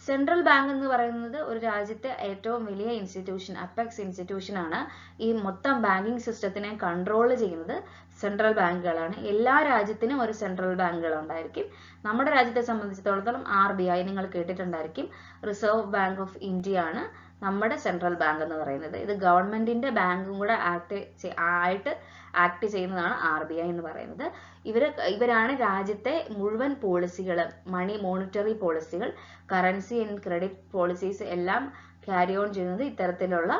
സെൻട്രൽ ബാങ്ക് എന്ന് പറയുന്നത് ഒരു രാജ്യത്തെ ഏറ്റവും വലിയ ഇൻസ്റ്റിറ്റ്യൂഷൻ, അപ്പെക്സ് ഇൻസ്റ്റിറ്റ്യൂഷൻ ആണ്. ഈ മൊത്തം ബാങ്കിങ് സിസ്റ്റത്തിനെ കൺട്രോൾ ചെയ്യുന്നത് സെൻട്രൽ ബാങ്കുകളാണ്. എല്ലാ രാജ്യത്തിനും ഒരു സെൻട്രൽ ബാങ്കുകൾ ഉണ്ടായിരിക്കും. നമ്മുടെ രാജ്യത്തെ സംബന്ധിച്ചിടത്തോളം RBI നിങ്ങൾ കേട്ടിട്ടുണ്ടായിരിക്കും. റിസർവ് ബാങ്ക് ഓഫ് ഇന്ത്യ ആണ് നമ്മുടെ സെൻട്രൽ ബാങ്ക് എന്ന് പറയുന്നത്. ഇത് ഗവൺമെന്റിന്റെ ബാങ്കും കൂടെ ആക്ട് ചെയ്യുന്നതാണ് RBI എന്ന് പറയുന്നത്. ഇവരാണ് രാജ്യത്തെ മുഴുവൻ പോളിസികൾ, മോണിറ്ററി പോളിസികൾ, കറൻസി ആൻഡ് ക്രെഡിറ്റ് പോളിസീസ് എല്ലാം ക്യാരി ഓൺ ചെയ്യുന്നത് ഇത്തരത്തിലുള്ള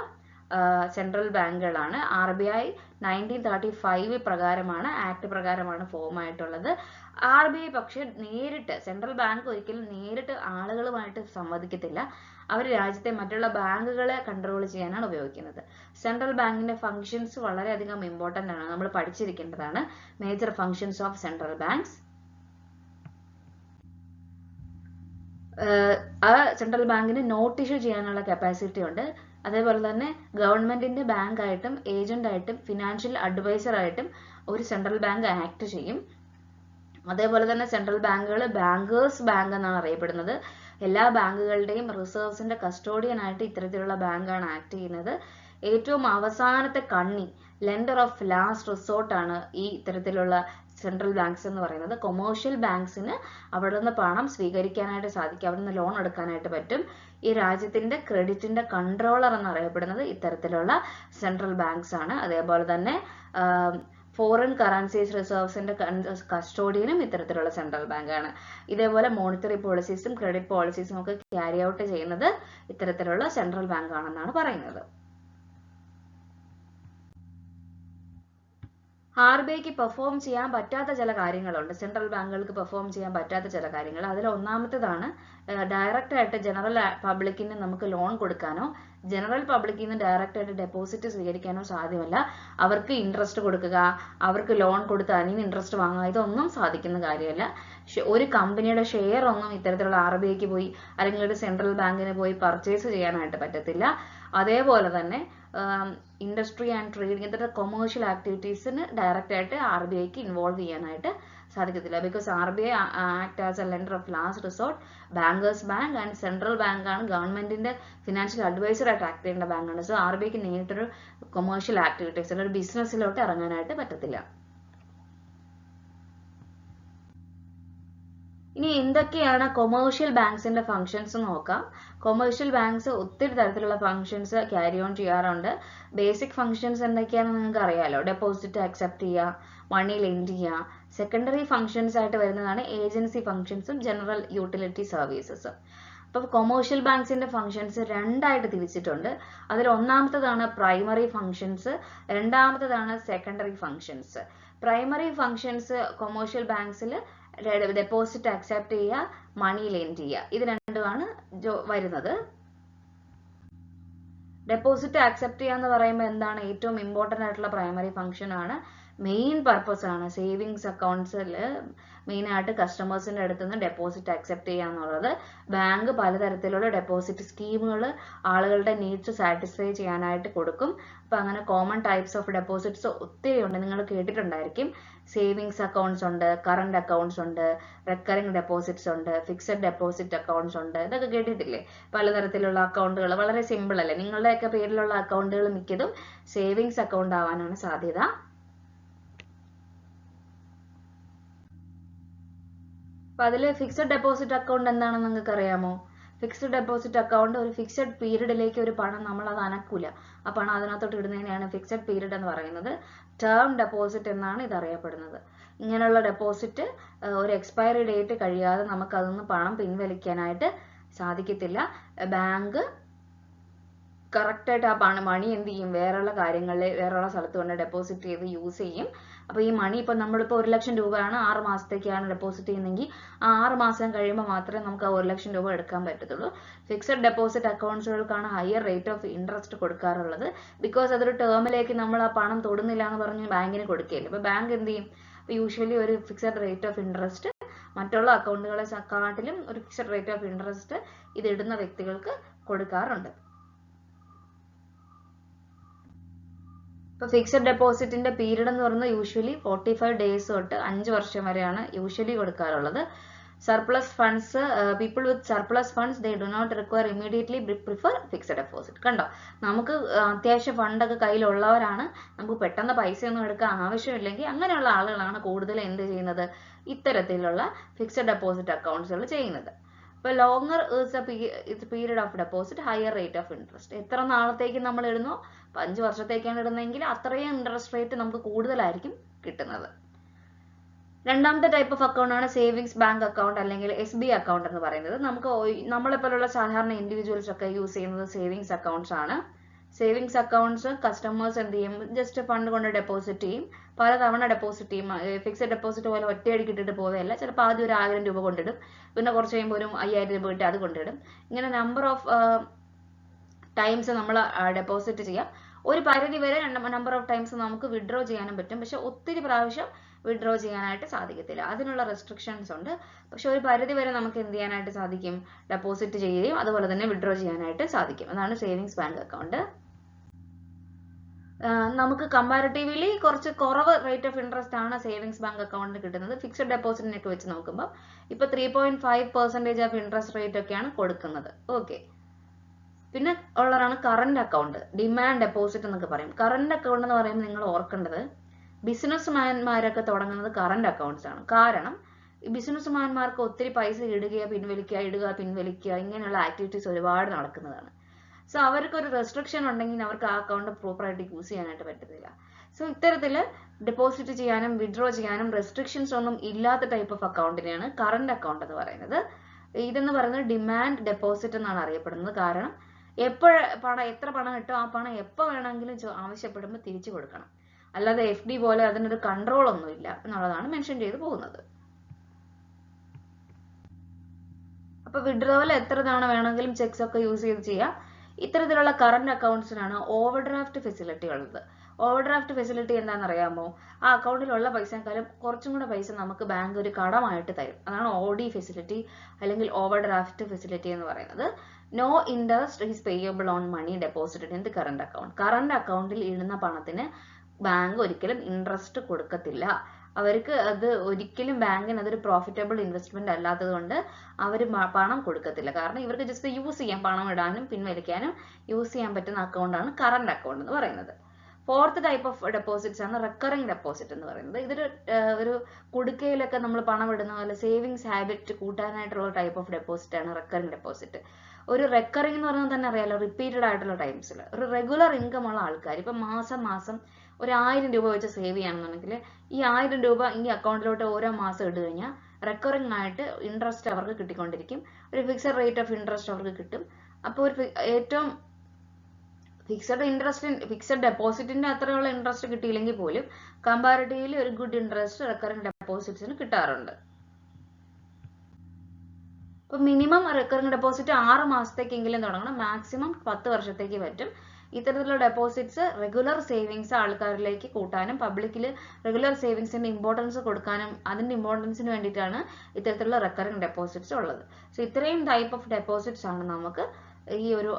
സെൻട്രൽ ബാങ്കുകളാണ്. RBI 1935 പ്രകാരമാണ്, ആക്ട് പ്രകാരമാണ് ഫോം ആയിട്ടുള്ളത്. RBI പക്ഷെ നേരിട്ട്, സെൻട്രൽ ബാങ്ക് ഒരിക്കലും നേരിട്ട് ആളുകളുമായിട്ട് സംവദിക്കത്തില്ല. അവർ രാജ്യത്തെ മറ്റുള്ള ബാങ്കുകളെ കൺട്രോൾ ചെയ്യാനാണ് ഉപയോഗിക്കുന്നത്. സെൻട്രൽ ബാങ്കിന്റെ ഫങ്ഷൻസ് വളരെയധികം ഇമ്പോർട്ടന്റ് ആണ്, നമ്മൾ പഠിച്ചിരിക്കേണ്ടതാണ്. Major functions of central banks. ആ സെൻട്രൽ ബാങ്കിന് നോട്ട് ഇഷ്യൂ ചെയ്യാനുള്ള കപ്പാസിറ്റി ഉണ്ട്. അതേപോലെ തന്നെ ഗവൺമെന്റിന്റെ ബാങ്ക് ആയിട്ടും ഏജന്റ് ആയിട്ടും ഫിനാൻഷ്യൽ അഡ്വൈസർ ആയിട്ടും ഒരു സെൻട്രൽ ബാങ്ക് ആക്ട് ചെയ്യും. അതേപോലെ തന്നെ സെൻട്രൽ ബാങ്കുകൾ ബാങ്കേഴ്സ് ബാങ്ക് എന്നാണ് അറിയപ്പെടുന്നത്. എല്ലാ ബാങ്കുകളുടെയും റിസർവ്സിന്റെ കസ്റ്റോഡിയൻ ആയിട്ട് ഇത്തരത്തിലുള്ള ബാങ്കാണ് ആക്ട് ചെയ്യുന്നത്. ഏറ്റവും അവസാനത്തെ കണ്ണി, ലെൻഡർ ഓഫ് ലാസ്റ്റ് റിസോർട്ട് ആണ് ഈ ഇത്തരത്തിലുള്ള സെൻട്രൽ ബാങ്ക്സ് എന്ന് പറയുന്നത്. കൊമേഴ്ഷ്യൽ ബാങ്ക്സിന് അവിടെ നിന്ന് പണം സ്വീകരിക്കാനായിട്ട് സാധിക്കും, അവിടെ നിന്ന് ലോൺ എടുക്കാനായിട്ട് പറ്റും. ഈ രാജ്യത്തിന്റെ ക്രെഡിറ്റിന്റെ കൺട്രോളർ എന്നറിയപ്പെടുന്നത് ഇത്തരത്തിലുള്ള സെൻട്രൽ ബാങ്ക്സ് ആണ്. അതേപോലെ തന്നെ ഫോറിൻ കറൻസീസ് റിസർവ്സിന്റെ കസ്റ്റോഡിയനും ഇത്തരത്തിലുള്ള സെൻട്രൽ ബാങ്ക് ആണ്. ഇതേപോലെ മോണിറ്ററി പോളിസീസും ക്രെഡിറ്റ് പോളിസീസും ഒക്കെ ക്യാരി ഔട്ട് ചെയ്യുന്നത് ഇത്തരത്തിലുള്ള സെൻട്രൽ ബാങ്ക് ആണെന്നാണ് പറയുന്നത്. RBIക്ക് പെർഫോം ചെയ്യാൻ പറ്റാത്ത ചില കാര്യങ്ങളുണ്ട്, സെൻട്രൽ ബാങ്കുകൾക്ക് പെർഫോം ചെയ്യാൻ പറ്റാത്ത ചില കാര്യങ്ങൾ. അതിൽ ഒന്നാമത്തേതാണ് ഡയറക്റ്റ് ആയിട്ട് ജനറൽ പബ്ലിക്കിന് നമുക്ക് ലോൺ കൊടുക്കാനോ ജനറൽ പബ്ലിക്കിൽ നിന്ന് ഡയറക്റ്റ് ആയിട്ട് ഡെപ്പോസിറ്റ് സ്വീകരിക്കാനോ സാധ്യമല്ല. അവർക്ക് ഇൻട്രസ്റ്റ് കൊടുക്കുക, അവർക്ക് ലോൺ കൊടുത്ത് അതിന് ഇൻട്രസ്റ്റ് വാങ്ങുക, ഇതൊന്നും സാധിക്കുന്ന കാര്യമല്ല. ഒരു കമ്പനിയുടെ ഷെയർ ഒന്നും ഇത്തരത്തിലുള്ള RBIക്ക് പോയി അല്ലെങ്കിൽ ഒരു സെൻട്രൽ ബാങ്കിന് പോയി പർച്ചേസ് ചെയ്യാനായിട്ട് പറ്റത്തില്ല. അതേപോലെ തന്നെ ഇൻഡസ്ട്രി ആൻഡ് ട്രേഡ് ഇങ്ങനത്തെ കൊമേഴ്ഷ്യൽ ആക്ടിവിറ്റീസിന് ഡയറക്റ്റ് ആയിട്ട് RBIക്ക് ഇൻവോൾവ് ചെയ്യാനായിട്ട് സാധിക്കത്തില്ല. Because RBI act as A lender of last resort, bankers bank and central bank ആണ് ഗവൺമെന്റിന്റെ ഫിനാൻഷ്യൽ അഡ്വൈസർ ആയിട്ട് ആക്ട് ചെയ്യേണ്ട ബാങ്കാണ്. സോ RBIക്ക് നേരിട്ടൊരു കൊമേഴ്ഷ്യൽ ആക്ടിവിറ്റീസിൽ ഒരു ബിസിനസ്സിലോട്ട് ഇറങ്ങാനായിട്ട് പറ്റത്തില്ല. ഇനി എന്തൊക്കെയാണ് കൊമേഴ്ഷ്യൽ ബാങ്ക്സിന്റെ ഫങ്ഷൻസ് നോക്കാം. കൊമേഴ്ഷ്യൽ ബാങ്ക്സ് ഒത്തിരി തരത്തിലുള്ള ഫങ്ഷൻസ് ക്യാരി ഓൺ ചെയ്യാറുണ്ട്. ബേസിക് ഫങ്ഷൻസ് എന്തൊക്കെയാണെന്ന് നിങ്ങൾക്ക് അറിയാലോ. ഡെപ്പോസിറ്റ് അക്സെപ്റ്റ് ചെയ്യുക, മണി ലെൻഡ് ചെയ്യുക. സെക്കൻഡറി ഫങ്ഷൻസ് ആയിട്ട് വരുന്നതാണ് ഏജൻസി ഫങ്ഷൻസും ജനറൽ യൂട്ടിലിറ്റി സർവീസസും. അപ്പോൾ കൊമേഴ്ഷ്യൽ ബാങ്ക്സിന്റെ ഫങ്ഷൻസ് രണ്ടായിട്ട് തിരിച്ചിട്ടുണ്ട്. അതിൽ ഒന്നാമത്തേതാണ് പ്രൈമറി ഫങ്ഷൻസ്, രണ്ടാമത്തേതാണ് secondary functions. Primary functions commercial ബാങ്ക്സിൽ ഡെപ്പോസിറ്റ് അക്സെപ്റ്റ് ചെയ്യുക, മണി ലെൻഡ് ചെയ്യുക, ഇത് രണ്ടുമാണ് വരുന്നത്. ഡെപ്പോസിറ്റ് അക്സെപ്റ്റ് ചെയ്യുക എന്ന് പറയുമ്പോൾ എന്താണ് ഏറ്റവും ഇമ്പോർട്ടൻ്റ് ആയിട്ടുള്ള പ്രൈമറി ഫംഗ്ഷൻ ആണ്. മെയിൻ പർപ്പസ് ആണ് സേവിങ്സ് അക്കൗണ്ട്സിൽ മെയിനായിട്ട് കസ്റ്റമേഴ്സിൻ്റെ അടുത്ത് നിന്ന് ഡെപ്പോസിറ്റ് അക്സെപ്റ്റ് ചെയ്യുക എന്നുള്ളത്. ബാങ്ക് പലതരത്തിലുള്ള ഡെപ്പോസിറ്റ് സ്കീമുകൾ ആളുകളുടെ നീഡ്സ് സാറ്റിസ്ഫൈ ചെയ്യാനായിട്ട് കൊടുക്കും. അപ്പോൾ അങ്ങനെ കോമൺ ടൈപ്സ് ഓഫ് ഡെപ്പോസിറ്റ്സ് ഒത്തിരി ഉണ്ട്, നിങ്ങൾ കേട്ടിട്ടുണ്ടായിരിക്കും. സേവിങ്സ് അക്കൗണ്ട്സ് ഉണ്ട്, കറണ്ട് അക്കൗണ്ട്സ് ഉണ്ട്, റെക്കറിംഗ് ഡെപ്പോസിറ്റ്സ് ഉണ്ട്, ഫിക്സഡ് ഡെപ്പോസിറ്റ് അക്കൗണ്ട്സ് ഉണ്ട്. ഇതൊക്കെ കേട്ടിട്ടില്ലേ? പലതരത്തിലുള്ള അക്കൗണ്ടുകൾ, വളരെ സിമ്പിൾ അല്ലേ? നിങ്ങളുടെയൊക്കെ പേരിലുള്ള അക്കൗണ്ടുകൾ മിക്കതും സേവിങ്സ് അക്കൗണ്ട് ആവാനാണ് സാധ്യത. അപ്പൊ അതിൽ ഫിക്സഡ് ഡെപ്പോസിറ്റ് അക്കൗണ്ട് എന്താണെന്ന് നിങ്ങൾക്ക് അറിയാമോ? ഫിക്സഡ് ഡെപ്പോസിറ്റ് അക്കൗണ്ട് ഒരു ഫിക്സഡ് പീരീഡിലേക്ക് ഒരു പണം നമ്മൾ അത് അനക്കൂല, ആ പണം അതിനകത്തോട്ട് ഇടുന്നതിനെയാണ് ഫിക്സഡ് പീരീഡ് എന്ന് പറയുന്നത്. ടേം ഡെപ്പോസിറ്റ് എന്നാണ് ഇത് അറിയപ്പെടുന്നത്. ഇങ്ങനെയുള്ള ഡെപ്പോസിറ്റ് ഒരു എക്സ്പയറി ഡേറ്റ് കഴിയാതെ നമുക്ക് അതൊന്ന് പണം പിൻവലിക്കാനായിട്ട് സാധിക്കത്തില്ല. ബാങ്ക് കറക്റ്റായിട്ട് ആ മണി എന്ത് ചെയ്യും, വേറെയുള്ള കാര്യങ്ങളിൽ വേറെയുള്ള സ്ഥലത്ത് കൊണ്ട് ഡെപ്പോസിറ്റ് ചെയ്ത് യൂസ് ചെയ്യും. അപ്പോൾ ഈ മണി ഇപ്പോൾ നമ്മളിപ്പോൾ 1 ലക്ഷം രൂപയാണ് 6 മാസത്തേക്കാണ് ഡെപ്പോസിറ്റ് ചെയ്യുന്നതെങ്കിൽ ആ 6 മാസം കഴിയുമ്പോൾ മാത്രമേ നമുക്ക് ആ 1 ലക്ഷം രൂപ എടുക്കാൻ പറ്റത്തുള്ളൂ. ഫിക്സഡ് ഡെപ്പോസിറ്റ് അക്കൗണ്ട്സുകൾക്കാണ് ഹയർ റേറ്റ് ഓഫ് ഇൻട്രസ്റ്റ് കൊടുക്കാറുള്ളത്. ബിക്കോസ് അതൊരു ടേമിലേക്ക് നമ്മൾ ആ പണം തൊടുന്നില്ല എന്ന് പറഞ്ഞ് ബാങ്കിന് കൊടുക്കുകയില്ല. അപ്പോൾ ബാങ്ക് എന്ത് ചെയ്യും, അപ്പോൾ യൂഷ്വലി ഒരു ഫിക്സഡ് റേറ്റ് ഓഫ് ഇൻട്രസ്റ്റ് മറ്റുള്ള അക്കൗണ്ടുകളെ കാട്ടിലും ഒരു ഫിക്സഡ് റേറ്റ് ഓഫ് ഇൻട്രസ്റ്റ് ഇത് ഇടുന്ന വ്യക്തികൾക്ക് കൊടുക്കാറുണ്ട്. ഇപ്പോൾ ഫിക്സഡ് ഡെപ്പോസിറ്റിന്റെ പീരീഡ് എന്ന് പറയുന്നത് യൂഷ്വലി 45 ഡേയ്സ് തൊട്ട് 5 വർഷം വരെയാണ് യൂഷ്വലി കൊടുക്കാറുള്ളത്. Surplus funds, people with surplus funds they do not require immediately prefer fixed deposit. കണ്ടോ, നമുക്ക് അത്യാവശ്യം ഫണ്ടൊക്കെ കയ്യിലുള്ളവരാണ്, നമുക്ക് പെട്ടെന്ന് പൈസയൊന്നും എടുക്കാൻ ആവശ്യമില്ലെങ്കിൽ അങ്ങനെയുള്ള ആളുകളാണ് കൂടുതൽ എന്ത് ചെയ്യുന്നത്, ഇത്തരത്തിലുള്ള ഫിക്സഡ് ഡെപ്പോസിറ്റ് അക്കൗണ്ട്സുകൾ ചെയ്യുന്നത്. ഇപ്പോൾ longer period of deposit, higher rate of interest. എത്ര നാളത്തേക്ക് നമ്മൾ ഇടുന്നോ, 5 വർഷത്തേക്കാണ് ഇടുന്നതെങ്കിൽ അത്രയും ഇൻട്രസ്റ്റ് റേറ്റ് നമുക്ക് കൂടുതലായിരിക്കും കിട്ടുന്നത്. രണ്ടാമത്തെ ടൈപ്പ് ഓഫ് അക്കൗണ്ട് ആണ് സേവിങ്സ് ബാങ്ക് അക്കൗണ്ട് അല്ലെങ്കിൽ SB അക്കൗണ്ട് എന്ന് പറയുന്നത്. നമ്മളെപ്പോലുള്ള സാധാരണ ഇൻഡിവിജ്വൽസ് ഒക്കെ യൂസ് ചെയ്യുന്നത് സേവിങ്സ് അക്കൗണ്ട്സ് ആണ്. സേവിങ്സ് അക്കൗണ്ട്സ് കസ്റ്റമേഴ്സ് എന്ത് ചെയ്യും, ജസ്റ്റ് ഫണ്ട് കൊണ്ട് ഡെപ്പോസിറ്റ് ചെയ്യും, പലതവണ ഡെപ്പോസിറ്റ് ചെയ്യും. ഫിക്സഡ് ഡെപ്പോസിറ്റ് പോലെ ഒറ്റയടിക്ക് ഇട്ടിട്ട് പോവുകയല്ല. ചിലപ്പോൾ ആദ്യം ഒരു 1000 രൂപ കൊണ്ടിടും, പിന്നെ കുറച്ച് കഴിയുമ്പോൾ ഒരു 5000 രൂപ ഇട്ട് അത് കൊണ്ടിടും. ഇങ്ങനെ നമ്പർ ഓഫ് ടൈംസ് നമ്മൾ ഡെപ്പോസിറ്റ് ചെയ്യാം. ഒരു പരിധി വരെ നമ്പർ ഓഫ് ടൈംസ് നമുക്ക് വിഡ്രോ ചെയ്യാനും പറ്റും, പക്ഷെ ഒത്തിരി പ്രാവശ്യം വിഡ്രോ ചെയ്യാനായിട്ട് സാധിക്കത്തില്ല. അതിനുള്ള റെസ്ട്രിക്ഷൻസ് ഉണ്ട്. പക്ഷെ ഒരു പരിധി വരെ നമുക്ക് എന്ത് ചെയ്യാനായിട്ട് സാധിക്കും, ഡെപ്പോസിറ്റ് ചെയ്യുകയും അതുപോലെ തന്നെ വിഡ്രോ ചെയ്യാനായിട്ട് സാധിക്കും. അതാണ് സേവിങ്സ് ബാങ്ക് അക്കൗണ്ട്. നമുക്ക് കമ്പാരിറ്റീവ്ലി കുറച്ച് കുറവ് റേറ്റ് ഓഫ് ഇൻട്രസ്റ്റ് ആണ് സേവിങ്സ് ബാങ്ക് അക്കൗണ്ടിന് കിട്ടുന്നത്. ഫിക്സഡ് ഡെപ്പോസിറ്റിനൊക്കെ വെച്ച് നോക്കുമ്പോൾ ഇപ്പോൾ 3.5% ഓഫ് ഇൻട്രസ്റ്റ് റേറ്റ് ഒക്കെയാണ് കൊടുക്കുന്നത്. ഓക്കെ, പിന്നെ ഉള്ളതാണ് കറണ്ട് അക്കൗണ്ട്, ഡിമാൻഡ് ഡെപ്പോസിറ്റ് എന്നൊക്കെ പറയും. കറണ്ട് അക്കൗണ്ട് എന്ന് പറയുമ്പോൾ നിങ്ങൾ ഓർക്കേണ്ടത്, ബിസിനസ്മാൻമാരൊക്കെ തുടങ്ങുന്നത് കറണ്ട് അക്കൗണ്ട്സ് ആണ്. കാരണം ഈ ബിസിനസ്മാൻമാർക്ക് ഒത്തിരി പൈസ ഇടുക പിൻവലിക്കുക ഇങ്ങനെയുള്ള ആക്ടിവിറ്റീസ് ഒരുപാട് നടക്കുന്നതാണ്. സോ അവർക്കൊരു റെസ്ട്രിക്ഷൻ ഉണ്ടെങ്കിൽ അവർക്ക് ആ അക്കൗണ്ട് പ്രോപ്പറായിട്ട് യൂസ് ചെയ്യാനായിട്ട് പറ്റത്തില്ല. സോ ഇത്തരത്തിൽ ഡെപ്പോസിറ്റ് ചെയ്യാനും വിഡ്രോ ചെയ്യാനും റെസ്ട്രിക്ഷൻസ് ഒന്നും ഇല്ലാത്ത ടൈപ്പ് ഓഫ് അക്കൗണ്ടിനെയാണ് കറണ്ട് അക്കൗണ്ട് എന്ന് പറയുന്നത്. ഇതെന്ന് പറയുന്നത് ഡിമാൻഡ് ഡെപ്പോസിറ്റ് എന്നാണ് അറിയപ്പെടുന്നത്. കാരണം എത്ര പണം കിട്ടും ആ പണം എപ്പോൾ വേണമെങ്കിലും ആവശ്യപ്പെടുമ്പോൾ തിരിച്ചു കൊടുക്കണം. അല്ലാതെ FD പോലെ അതിനൊരു കൺട്രോൾ ഒന്നുമില്ല എന്നുള്ളതാണ് മെൻഷൻ ചെയ്ത് പോകുന്നത്. അപ്പൊ വിഡ്രോവൽ എത്ര തവണ വേണമെങ്കിലും ചെക്സ് ഒക്കെ യൂസ് ചെയ്ത് ചെയ്യാം. ഇത്തരത്തിലുള്ള കറന്റ് അക്കൗണ്ട്സിനാണ് ഓവർഡ്രാഫ്റ്റ് ഫെസിലിറ്റി ഉള്ളത്. ഓവർഡ്രാഫ്റ്റ് ഫെസിലിറ്റി എന്താണെന്ന് അറിയാമോ? ആ അക്കൗണ്ടിലുള്ള പൈസക്കാളും കുറച്ചും കൂടെ പൈസ നമുക്ക് ബാങ്ക് ഒരു കടമായിട്ട് തരും. അതാണ് OD ഫെസിലിറ്റി അല്ലെങ്കിൽ ഓവർഡ്രാഫ്റ്റ് ഫെസിലിറ്റി എന്ന് പറയുന്നത്. No interest is payable on money deposited in the current account. കറന്റ് അക്കൗണ്ടിൽ ഇടുന്ന പണത്തിന് ബാങ്ക് ഒരിക്കലും ഇൻട്രസ്റ്റ് കൊടുക്കത്തില്ല. അവർക്ക് അത് ഒരിക്കലും ബാങ്കിന് അതൊരു പ്രോഫിറ്റബിൾ ഇൻവെസ്റ്റ്മെന്റ് അല്ലാത്തത് കൊണ്ട് അവർ പണം കൊടുക്കത്തില്ല. കാരണം ഇവർക്ക് ജസ്റ്റ് യൂസ് ചെയ്യാൻ, പണം ഇടാനും പിൻവലിക്കാനും യൂസ് ചെയ്യാൻ പറ്റുന്ന അക്കൗണ്ടാണ് കറന്റ് അക്കൗണ്ട് എന്ന് പറയുന്നത്. ഫോർത്ത് ടൈപ്പ് ഓഫ് ഡെപ്പോസിറ്റ്സ് ആണ് റെക്കറിംഗ് ഡെപ്പോസിറ്റ് എന്ന് പറയുന്നത്. ഇതൊരു ഒരു കുടുക്കയിലൊക്കെ നമ്മൾ പണം ഇടുന്ന പോലെ സേവിങ്സ് ഹാബിറ്റ് കൂട്ടാനായിട്ടുള്ള ടൈപ്പ് ഓഫ് ഡെപ്പോസിറ്റ് ആണ് റെക്കറിംഗ് ഡെപ്പോസിറ്റ്. ഒരു റെക്കറിംഗ് എന്ന് പറഞ്ഞാൽ തന്നെ അറിയാലോ, റിപ്പീറ്റഡ് ആയിട്ടുള്ള ടൈംസിൽ ഒരു റെഗുലർ ഇൻകം ഉള്ള ആൾക്കാർ ഇപ്പൊ മാസം ഒരു 1000 രൂപ വെച്ച് സേവ് ചെയ്യുകയാണെന്നുണ്ടെങ്കിൽ ഈ 1000 രൂപ ഈ അക്കൗണ്ടിലോട്ട് ഓരോ മാസം ഇട്ട് കഴിഞ്ഞാൽ റെക്കറിംഗ് ആയിട്ട് ഇൻട്രസ്റ്റ് അവർക്ക് കിട്ടിക്കൊണ്ടിരിക്കും. ഒരു ഫിക്സഡ് റേറ്റ് ഓഫ് ഇൻട്രസ്റ്റ് അവർക്ക് കിട്ടും. അപ്പോൾ ഒരു ഏറ്റവും ഫിക്സഡ് ഡെപ്പോസിറ്റിന്റെ അത്രയുള്ള ഇൻട്രസ്റ്റ് കിട്ടിയില്ലെങ്കിൽ പോലും കമ്പാരിറ്റീവ്ലി ഒരു ഗുഡ് ഇൻട്രസ്റ്റ് റെക്കറിംഗ് ഡെപ്പോസിറ്റ്സിന് കിട്ടാറുണ്ട്. ഇപ്പൊ മിനിമം റെക്കറിംഗ് ഡെപ്പോസിറ്റ് 6 മാസത്തേക്കെങ്കിലും തുടങ്ങണം, മാക്സിമം 10 വർഷത്തേക്ക് പറ്റും. ഇത്തരത്തിലുള്ള ഡെപ്പോസിറ്റ്സ് റെഗുലർ സേവിങ്സ് ആൾക്കാരിലേക്ക് കൂട്ടാനും പബ്ലിക്കിൽ റെഗുലർ സേവിങ്സിന്റെ ഇമ്പോർട്ടൻസ് കൊടുക്കാനും അതിന്റെ ഇമ്പോർട്ടൻസിന് വേണ്ടിയിട്ടാണ് ഇത്തരത്തിലുള്ള റെക്കറിംഗ് ഡെപ്പോസിറ്റ്സ് ഉള്ളത്. സോ ഇത്രയും ടൈപ്പ് ഓഫ് ഡെപ്പോസിറ്റ്സ് ആണ് നമുക്ക് ഈ ഒരു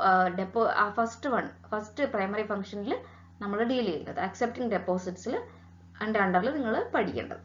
ഫസ്റ്റ് പ്രൈമറി ഫംഗ്ഷനിൽ നമ്മൾ ഡീൽ ചെയ്യുന്നത്. അക്സെപ്റ്റിംഗ് ഡെപ്പോസിറ്റ്സിൽ അതിന്റെ അണ്ടറിൽ നിങ്ങൾ പഠിക്കേണ്ടത്.